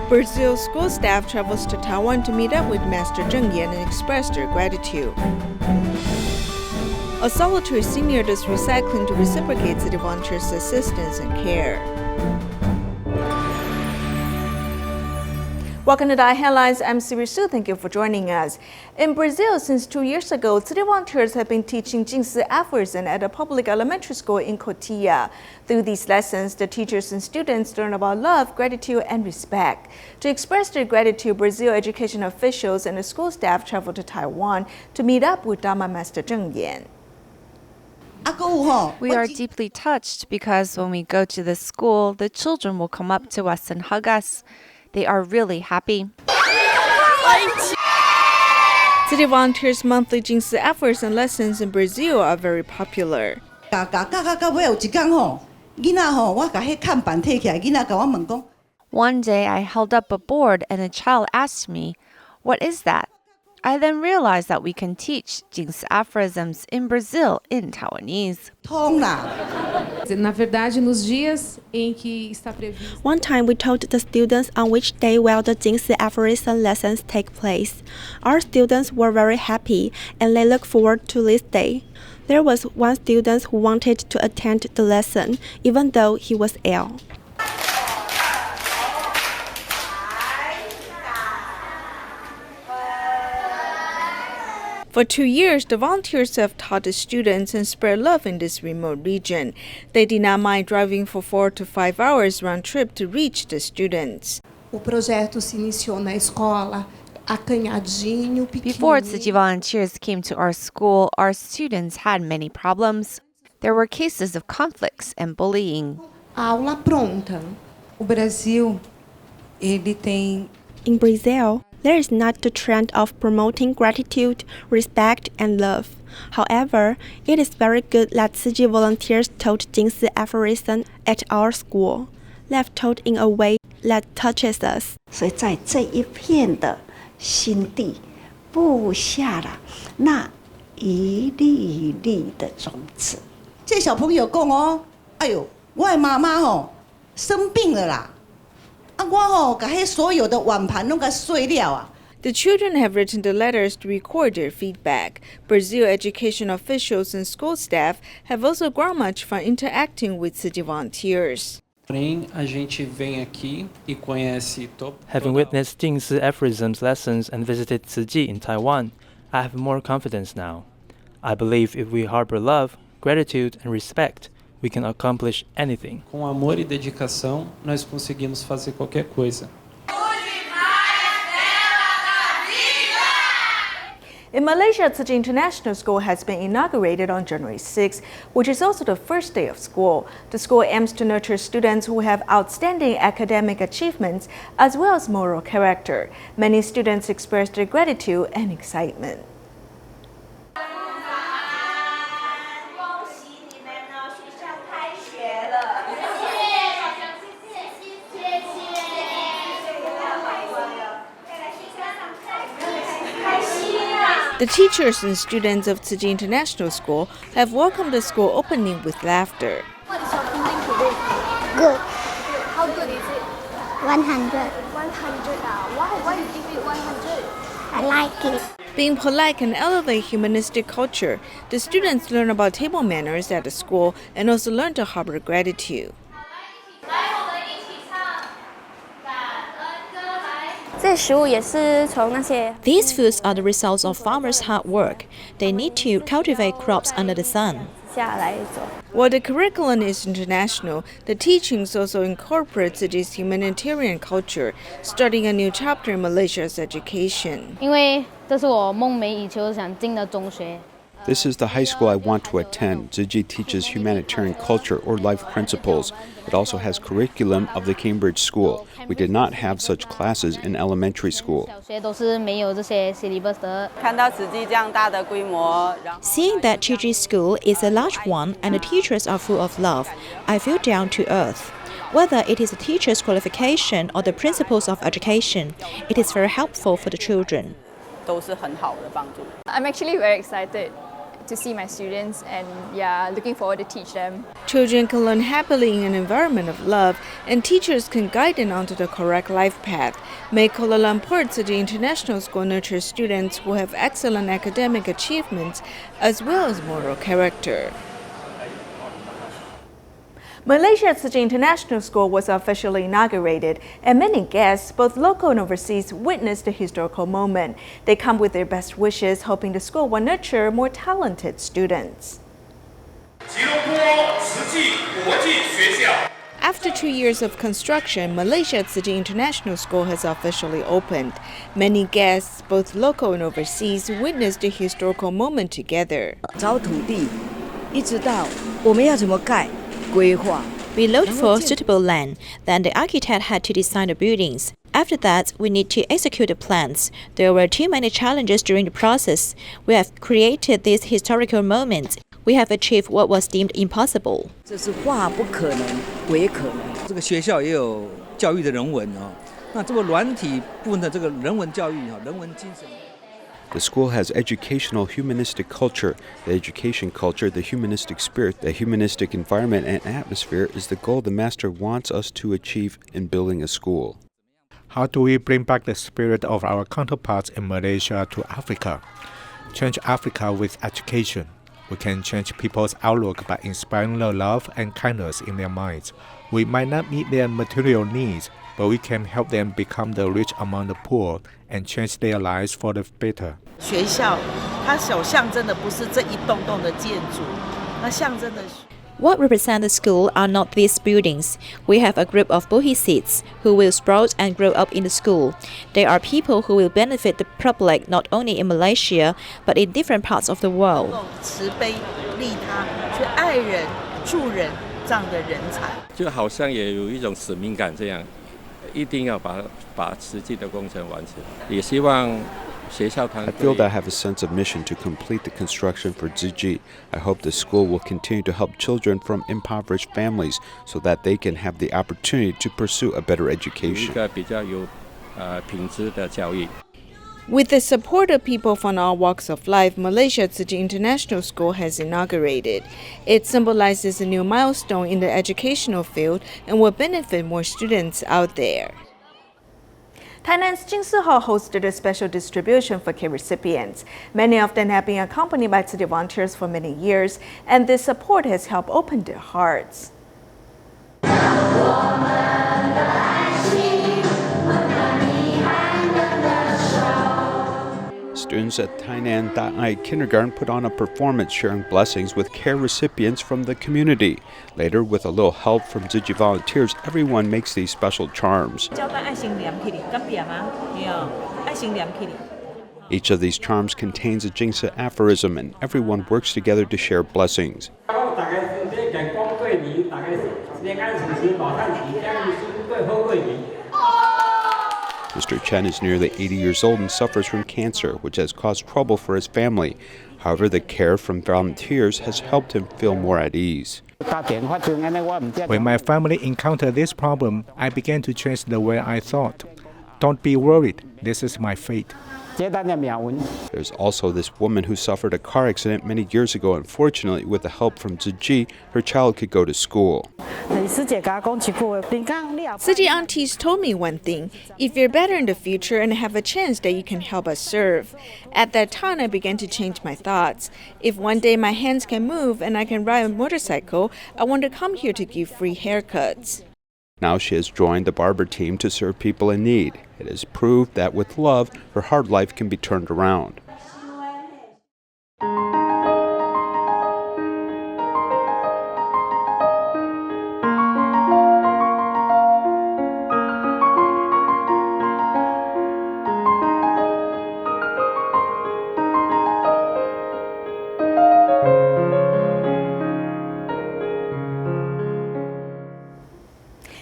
Brazil's school staff travels to Taiwan to meet up with Master Cheng Yen and express their gratitude. A solitary senior does recycling to reciprocate city volunteers' assistance and care. Welcome to DaAi Headlines. I'm Siri Su. Thank you for joining us. In Brazil, since 2 years ago, city volunteers have been teaching Jing Si Aphorisms at a public elementary school in Cotia. Through these lessons, the teachers and students learn about love, gratitude, and respect. To express their gratitude, Brazil education officials and the school staff traveled to Taiwan to meet up with Dharma Master Cheng Yen. We are deeply touched because when we go to the school, the children will come up to us and hug us. They are really happy. City volunteers' monthly Jing Si Aphorisms lessons in Brazil are very popular. One day I held up a board and a child asked me, "What is that?" I then realized that we can teach Jing Si Aphorisms in Brazil in Taiwanese. One time we told the students on which day will the Jing Si Aphorism lessons take place. Our students were very happy and they look forward to this day. There was one student who wanted to attend the lesson even though he was ill. For 2 years, the volunteers have taught the students and spread love in this remote region. They did not mind driving for 4 to 5 hours round trip to reach the students. Before Tzu Chi volunteers came to our school, our students had many problems. There were cases of conflicts and bullying. In Brazil, there is not the trend of promoting gratitude, respect, and love. However, it is very good that Tzu Chi volunteers taught Jing Si Aphorism at our school. They have taught in a way that touches us. 所以在这一片的心地布下了那一粒一粒的种子。这小朋友讲哦，哎呦，我的妈妈吼生病了啦。 The children have written the letters to record their feedback. Brazil education officials and school staff have also grown much from interacting with city volunteers. Having witnessed Jing Si Aphorisms lessons and visited Tzu Chi in Taiwan, I have more confidence now. I believe if we harbor love, gratitude, and respect, we can accomplish anything. Com amor e dedicação, nós conseguimos fazer qualquer coisa. In Malaysia, Tzu Chi International School has been inaugurated on January 6, which is also the first day of school. The school aims to nurture students who have outstanding academic achievements as well as moral character. Many students expressed their gratitude and excitement. The teachers and students of Tzu Chi International School have welcomed the school opening with laughter. What is your feeling today? Good. How good is it? 100. 100. Why you give it 100? I like it. Being polite can elevate humanistic culture. The students learn about table manners at the school and also learn to harbor gratitude. These foods are the results of farmers' hard work. They need to cultivate crops under the sun. While the curriculum is international, the teachings also incorporate Tzu Chi's humanitarian culture, starting a new chapter in Malaysia's education. This is the high school I want to attend. Tzu Chi teaches humanitarian culture or life principles. It also has curriculum of the Cambridge School. We did not have such classes in elementary school. Seeing that Tzu Chi School is a large one and the teachers are full of love, I feel down to earth. Whether it is a teacher's qualification or the principles of education, it is very helpful for the children. I'm actually very excited to see my students and looking forward to teach them. Children can learn happily in an environment of love, and teachers can guide them onto the correct life path. May Kuala Lumpur Tzu Chi International School nurture students who have excellent academic achievements as well as moral character. Malaysia Tzu Chi International School was officially inaugurated, and many guests, both local and overseas, witnessed the historical moment. They come with their best wishes, hoping the school will nurture more talented students. After 2 years of construction, Malaysia Tzu Chi International School has officially opened. Many guests, both local and overseas, witnessed the historical moment together. 找土地，一直到我们要怎么盖。 We looked for suitable land, then the architect had to design the buildings. After that, we need to execute the plans. There were too many challenges during the process. We have created this historical moment. We have achieved what was deemed impossible. 这是化不可能为可能。这个学校也有教育的人文哦，那这个软体部分的这个人文教育哈，人文精神。 The school has educational humanistic culture. The education culture, the humanistic spirit, the humanistic environment and atmosphere is the goal the master wants us to achieve in building a school. How do we bring back the spirit of our counterparts in Malaysia to Africa? Change Africa with education. We can change people's outlook by inspiring the love and kindness in their minds. We might not meet their material needs, but we can help them become the rich among the poor and change their lives for the better. 学校，它所象征的不是这一栋栋的建筑，那象征的。 What represent the school are not these buildings. We have a group of bohicids who will sprout and grow up in the school. They are people who will benefit the public not only in Malaysia, but in different parts of the world. 慈悲、利他、去爱人、助人这样的人才，就好像也有一种使命感，这样一定要把实际的工程完成。也希望。 I feel that I have a sense of mission to complete the construction for Tzu Chi. I hope the school will continue to help children from impoverished families so that they can have the opportunity to pursue a better education. With the support of people from all walks of life, Malaysia Tzu Chi International School has inaugurated. It symbolizes a new milestone in the educational field and will benefit more students out there. Tainan's Jing Si hosted a special distribution for care recipients. Many of them have been accompanied by Tzu Chi volunteers for many years, and this support has helped open their hearts. Students at Tainan DaAi Kindergarten put on a performance sharing blessings with care recipients from the community. Later, with a little help from Tzu Chi volunteers, everyone makes these special charms. Each of these charms contains a Jing Si aphorism, and everyone works together to share blessings. Mr. Chen is nearly 80 years old and suffers from cancer, which has caused trouble for his family. However, the care from volunteers has helped him feel more at ease. When my family encountered this problem, I began to change the way I thought. Don't be worried, this is my fate. There's also this woman who suffered a car accident many years ago. Unfortunately, with the help from Tzu Chi, her child could go to school. Tzu Chi aunties told me one thing: if you're better in the future and have a chance that you can help us serve. At that time, I began to change my thoughts. If one day my hands can move and I can ride a motorcycle, I want to come here to give free haircuts. Now she has joined the barber team to serve people in need. It has proved that with love, her hard life can be turned around.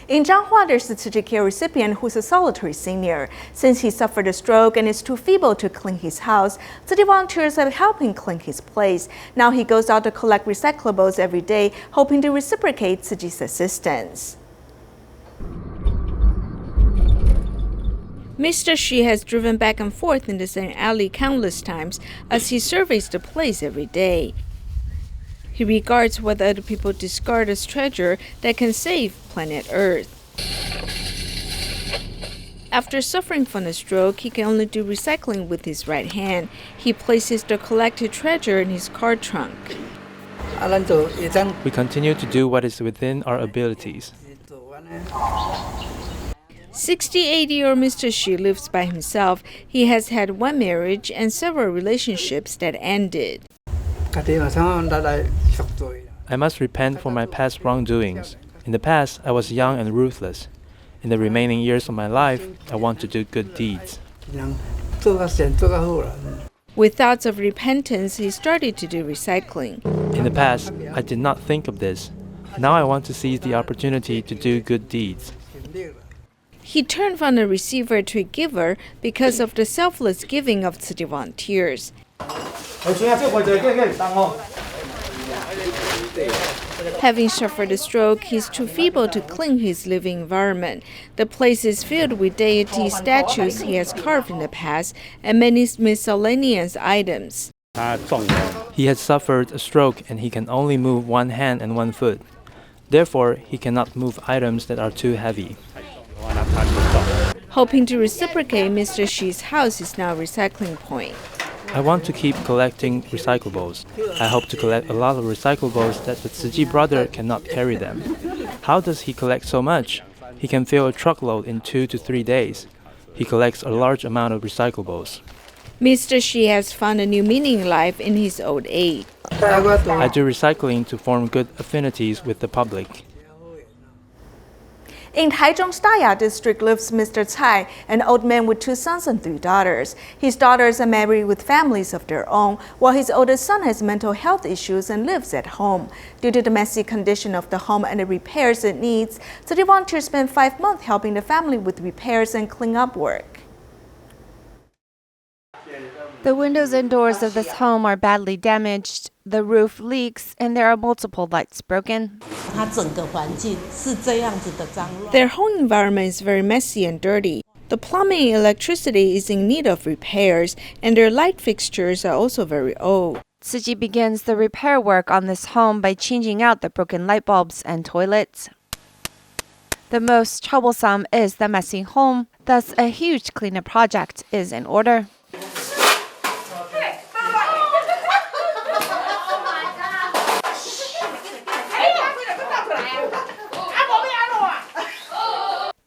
In Zhanghua, there's a Tzu Chi care recipient who's a solitary senior. Since he suffered a stroke and is too feeble to clean his house, Tzu Chi volunteers have helped him clean his place. Now he goes out to collect recyclables every day, hoping to reciprocate Tzu Chi's assistance. Mr. Shi has driven back and forth in the same alley countless times as he surveys the place every day. He regards what other people discard as treasure that can save planet Earth. After suffering from a stroke, he can only do recycling with his right hand. He places the collected treasure in his car trunk. We continue to do what is within our abilities. 68-year-old Mr. Shi lives by himself. He has had one marriage and several relationships that ended. I must repent for my past wrongdoings. In the past, I was young and ruthless. In the remaining years of my life, I want to do good deeds. With thoughts of repentance, he started to do recycling. In the past, I did not think of this. Now I want to seize the opportunity to do good deeds. He turned from a receiver to a giver because of the selfless giving of Tzu Chi volunteers. Having suffered a stroke, he's too feeble to clean his living environment. The place is filled with deity statues he has carved in the past and many miscellaneous items. He has suffered a stroke and he can only move one hand and one foot. Therefore, he cannot move items that are too heavy. Hoping to reciprocate, Mr. Shi's house is now a recycling point. I want to keep collecting recyclables. I hope to collect a lot of recyclables that the Tzu Chi brother cannot carry them. How does he collect so much? He can fill a truckload in 2 to 3 days. He collects a large amount of recyclables. Mr. Shi has found a new meaning in life in his old age. I do recycling to form good affinities with the public. In Taichung's Da'a district lives Mr. Cai, an old man with 2 sons and 3 daughters. His daughters are married with families of their own, while his oldest son has mental health issues and lives at home. Due to the messy condition of the home and the repairs it needs, Tzu Chi volunteers spent 5 months helping the family with repairs and clean-up work. The windows and doors of this home are badly damaged, the roof leaks, and there are multiple lights broken. Their home environment is very messy and dirty. The plumbing and electricity is in need of repairs, and their light fixtures are also very old. Tzu Chi begins the repair work on this home by changing out the broken light bulbs and toilets. The most troublesome is the messy home, thus a huge cleanup project is in order.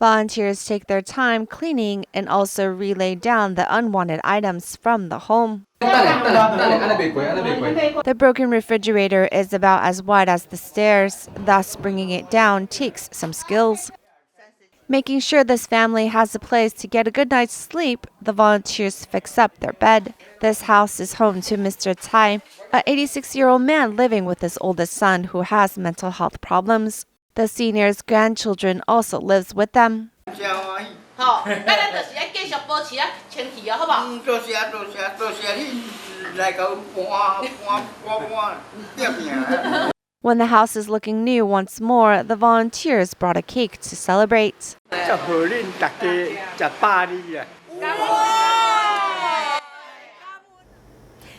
Volunteers take their time cleaning and also relay down the unwanted items from the home. The broken refrigerator is about as wide as the stairs, thus bringing it down takes some skills. Making sure this family has a place to get a good night's sleep, the volunteers fix up their bed. This house is home to Mr. Cai, an 86-year-old man living with his oldest son who has mental health problems. The senior's grandchildren also lives with them. When the house is looking new once more, the volunteers brought a cake to celebrate.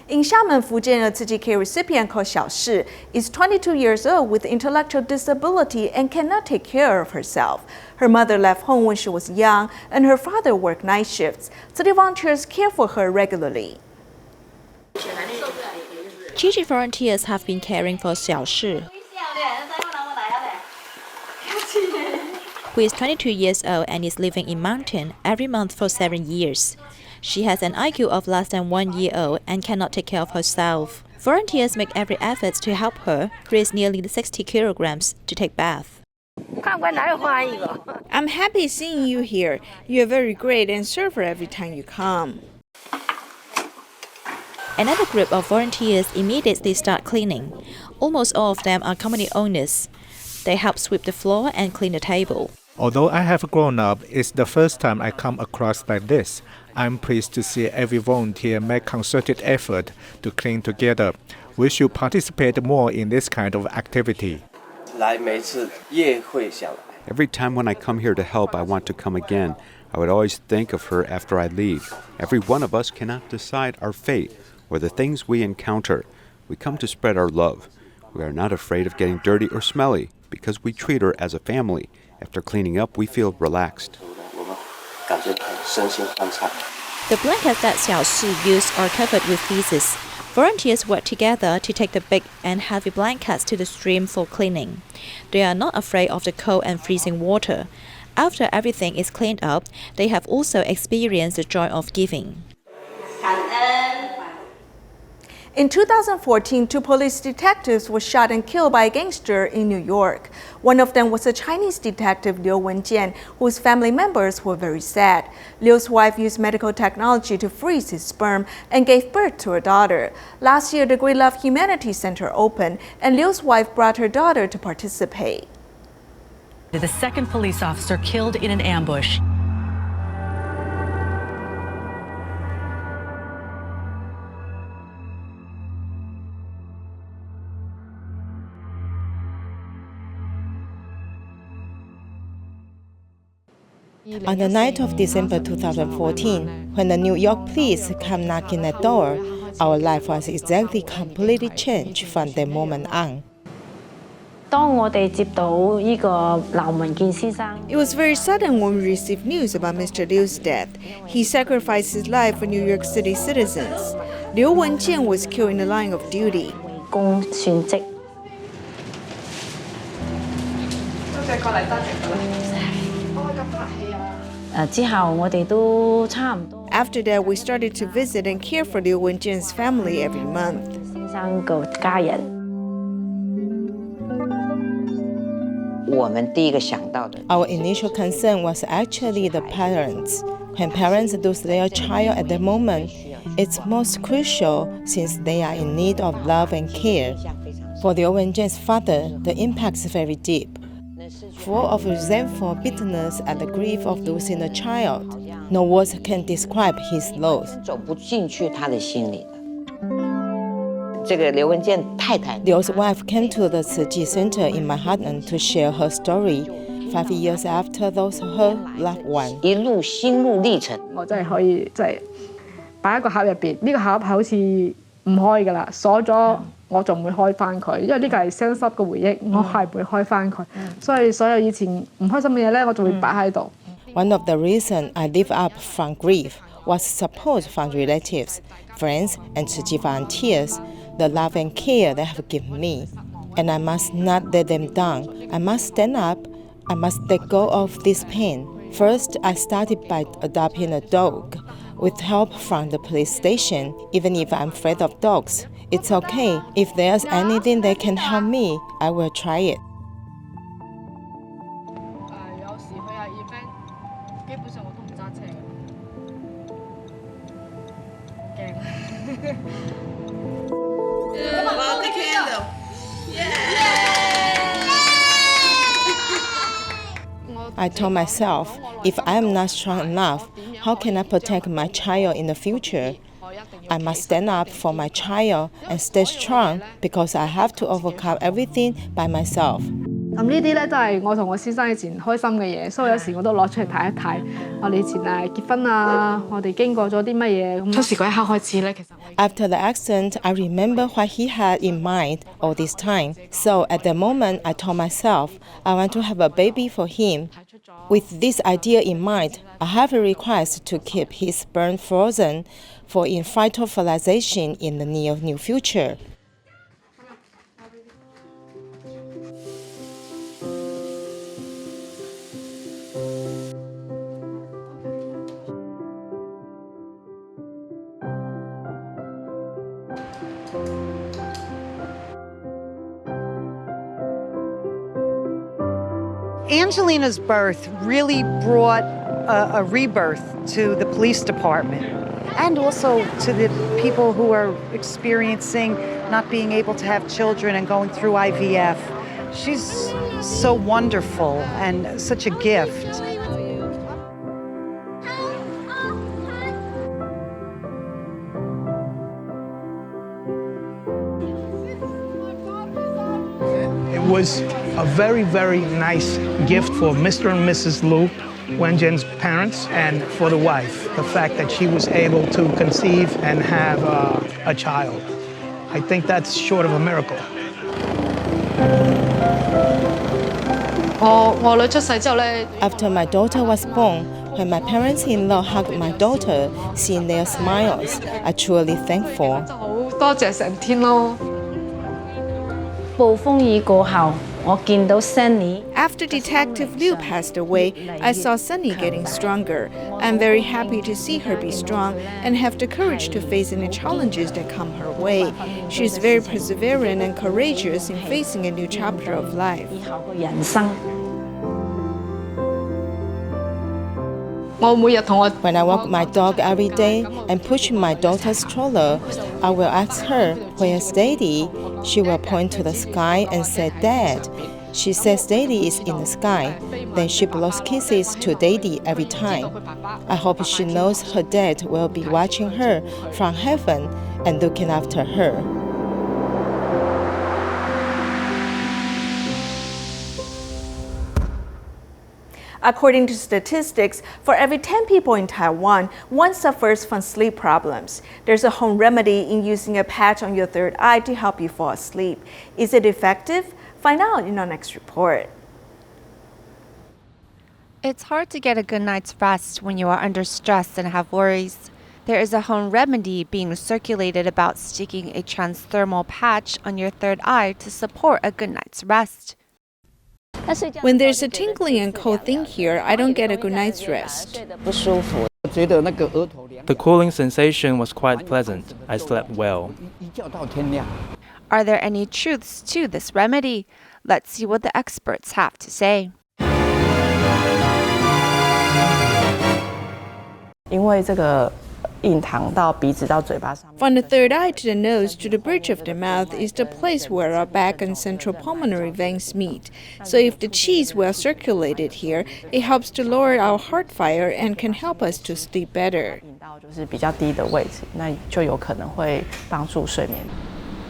In Xiamen, Fujian, a Tzu Chi Care recipient called Xiao Shi is 22 years old with intellectual disability and cannot take care of herself. Her mother left home when she was young, and her father worked night shifts. Tzu Chi volunteers care for her regularly. Tzu Chi volunteers have been caring for Xiao Shi, who is 22 years old and is living in mountain every month for 7 years. She has an IQ of less than 1 year old and cannot take care of herself. Volunteers make every effort to help her raise nearly 60 kilograms to take bath. I'm happy seeing you here. You are very great and serve her every time you come. Another group of volunteers immediately start cleaning. Almost all of them are company owners. They help sweep the floor and clean the table. Although I have grown up, it's the first time I come across like this. I'm pleased to see every volunteer make concerted effort to clean together. We should participate more in this kind of activity. Every time when I come here to help, I want to come again. I would always think of her after I leave. Every one of us cannot decide our fate or the things we encounter. We come to spread our love. We are not afraid of getting dirty or smelly because we treat her as a family. After cleaning up, we feel relaxed. The blankets that Xiao Shi used are covered with feces. Volunteers work together to take the big and heavy blankets to the stream for cleaning. They are not afraid of the cold and freezing water. After everything is cleaned up, they have also experienced the joy of giving. In 2014, 2 police detectives were shot and killed by a gangster in New York. One of them was a Chinese detective, Liu Wenjian, whose family members were very sad. Liu's wife used medical technology to freeze his sperm and gave birth to a daughter. Last year, the Great Love Humanity Center opened, and Liu's wife brought her daughter to participate. The second police officer killed in an ambush. On the 9th of December 2014, when the New York police came knocking at the door, our life was exactly completely changed from that moment on. It was very sudden when we received news about Mr. Liu's death. He sacrificed his life for New York City citizens. Liu Wenjian was killed in the line of duty. After that, we started to visit and care for Liu Wenjian's family every month. Our initial concern was actually the parents. When parents lose their child at the moment, it's most crucial since they are in need of love and care. For Liu Wenjian's father, the impact is very deep. Full of resentful bitterness at the grief of losing a child. No words can describe his loss. Liu's wife came to the Tzu Chi Center in Manhattan to share her story 5 years after lost her loved one. 我真係可以即係擺喺個盒入邊，呢個盒好似唔開㗎啦，鎖咗。我仲會開翻佢，因為呢個係傷心嘅回憶，我係會開翻佢，所以所有以前唔開心嘅嘢咧，我仲會擺喺度。One of the reasons I live up from grief was support from relatives, friends, and Tzu Chi volunteers, the love and care they have given me. And I must not let them down. I must stand up. I must let go of this pain. First, I started by adopting a dog. With help from the police station, even if I'm afraid of dogs, it's okay. If there's anything that can help me, I will try it. I told myself, if I am not strong enough, how can I protect my child in the future? I must stand up for my child and stay strong because I have to overcome everything by myself. 咁呢啲咧都係我同我先生以前開心嘅嘢，所以有時我都攞出嚟睇一睇。我哋以前結婚啊，我哋經過咗啲乜嘢。初時嗰一刻開始咧，其實 After the accident, I remember what he had in mind all this time. So at the moment, I told myself I want to have a baby for him. With this idea in mind, I have a request to keep his sperm frozen for in vitro fertilization in the near future. Angelina's birth really brought a rebirth to the police department and also to the people who are experiencing not being able to have children and going through IVF. She's so wonderful and such a gift. It was a very, very nice gift for Mr. and Mrs. Lu, Wenjian's parents, and for the wife, the fact that she was able to conceive and have a child. I think that's short of a miracle. After my daughter was born, when my parents-in-law hugged my daughter, seeing their smiles, I truly thankful. After Detective Liu passed away, I saw Sunny getting stronger. I'm very happy to see her be strong and have the courage to face any challenges that come her way. She is very perseverant and courageous in facing a new chapter of life. When I walk my dog every day and push my daughter's stroller, I will ask her, "Where's Daddy?" She will point to the sky and say, "Dad." She says Daddy is in the sky. Then she blows kisses to Daddy every time. I hope she knows her dad will be watching her from heaven and looking after her. According to statistics, for every 10 people in Taiwan, one suffers from sleep problems. There's a home remedy in using a patch on your third eye to help you fall asleep. Is it effective? Find out in our next report. It's hard to get a good night's rest when you are under stress and have worries. There is a home remedy being circulated about sticking a transdermal patch on your third eye to support a good night's rest. When there's a tingling and cold thing here, I don't get a good night's rest. The cooling sensation was quite pleasant. I slept well. Are there any truths to this remedy? Let's see what the experts have to say. From the third eye to the nose to the bridge of the mouth is the place where our back and central pulmonary veins meet. So if the qi is well circulated here, it helps to lower our heart fire and can help us to sleep better.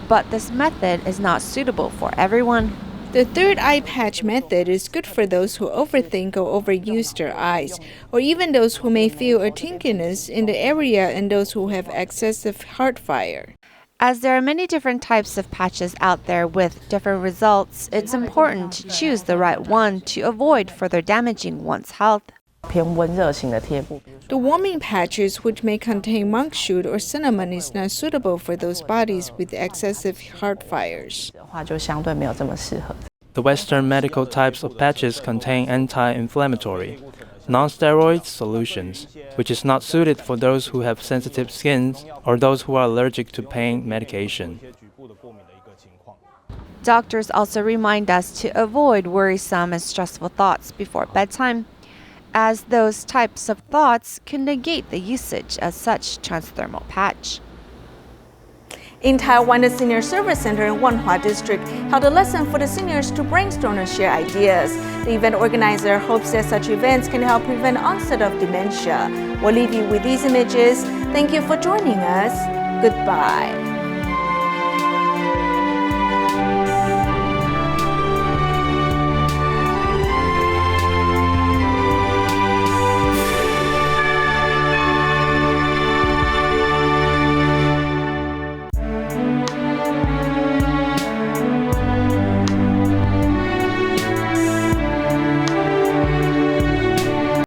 But this method is not suitable for everyone. The third eye patch method is good for those who overthink or overuse their eyes, or even those who may feel a tingliness in the area and those who have excessive heart fire. As there are many different types of patches out there with different results, it's important to choose the right one to avoid further damaging one's health. The warming patches, which may contain monk shoot or cinnamon, is not suitable for those bodies with excessive heart fires. The Western medical types of patches contain anti-inflammatory, non-steroid solutions, which is not suited for those who have sensitive skins or those who are allergic to pain medication. Doctors also remind us to avoid worrisome and stressful thoughts before bedtime, as those types of thoughts can negate the usage of such transdermal patch. In Taiwan, the Senior Service Center in Wanhua District held a lesson for the seniors to brainstorm and share ideas. The event organizer hopes that such events can help prevent onset of dementia. We'll leave you with these images. Thank you for joining us. Goodbye.